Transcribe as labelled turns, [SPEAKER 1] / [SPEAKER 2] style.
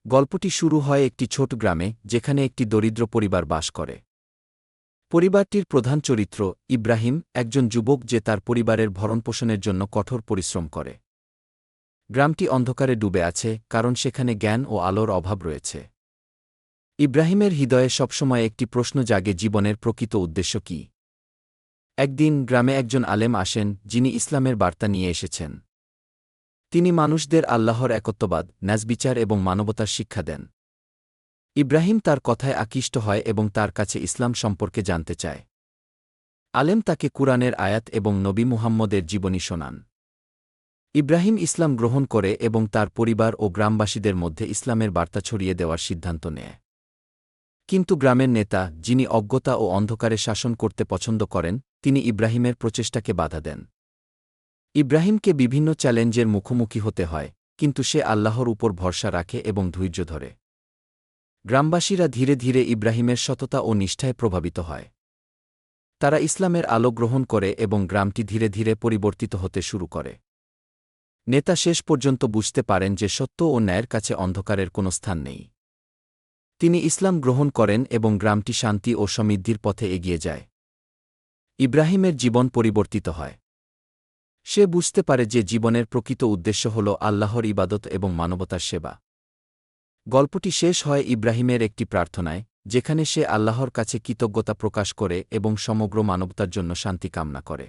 [SPEAKER 1] গল্পটি শুরু হয় একটি ছোট গ্রামে যেখানে একটি দরিদ্র পরিবার বাস করে। পরিবারটির প্রধান চরিত্র ইব্রাহিম, একজন যুবক যে তার পরিবারের ভরণপোষণের জন্য কঠোর পরিশ্রম করে। গ্রামটি অন্ধকারে ডুবে আছে কারণ সেখানে জ্ঞান ও আলোর অভাব রয়েছে। ইব্রাহিমের হৃদয়ে সবসময় একটি প্রশ্ন জাগে, জীবনের প্রকৃত উদ্দেশ্য কী। একদিন গ্রামে একজন আলেম আসেন যিনি ইসলামের বার্তা নিয়ে এসেছেন। তিনি মানুষদের আল্লাহর একত্ববাদ, ন্যায়বিচার এবং মানবতার শিক্ষা দেন। ইব্রাহিম তার কথায় আকৃষ্ট হয় এবং তার কাছে ইসলাম সম্পর্কে জানতে চায়। আলেম তাকে কুরআনের আয়াত এবং নবী মুহাম্মদের জীবনী শোনান। ইব্রাহিম ইসলাম গ্রহণ করে এবং তার পরিবার ও গ্রামবাসীদের মধ্যে ইসলামের বার্তা ছড়িয়ে দেওয়ার সিদ্ধান্ত নেয়। কিন্তু গ্রামের নেতা, যিনি অজ্ঞতা ও অন্ধকারে শাসন করতে পছন্দ করেন, তিনি ইব্রাহিমের প্রচেষ্টাকে বাধা দেন। ইব্রাহিমকে বিভিন্ন চ্যালেঞ্জের মুখোমুখি হতে হয়, কিন্তু সে আল্লাহর উপর ভরসা রাখে এবং ধৈর্য ধরে। গ্রামবাসীরা ধীরে ধীরে ইব্রাহিমের সততা ও নিষ্ঠায় প্রভাবিত হয়। তারা ইসলামের আলো গ্রহণ করে এবং গ্রামটি ধীরে ধীরে পরিবর্তিত হতে শুরু করে। নেতা শেষ পর্যন্ত বুঝতে পারেন যে সত্য ও ন্যায়ের কাছে অন্ধকারের কোনো স্থান নেই। তিনি ইসলাম গ্রহণ করেন এবং গ্রামটি শান্তি ও সমৃদ্ধির পথে এগিয়ে যায়। ইব্রাহিমের জীবন পরিবর্তিত হয়। সে বুঝতে পারে যে জীবনের প্রকৃত উদ্দেশ্য হল আল্লাহর ইবাদত এবং মানবতার সেবা। গল্পটি শেষ হয় ইব্রাহিমের একটি প্রার্থনায়, যেখানে সে আল্লাহর কাছে কৃতজ্ঞতা প্রকাশ করে এবং সমগ্র মানবতার জন্য শান্তি কামনা করে।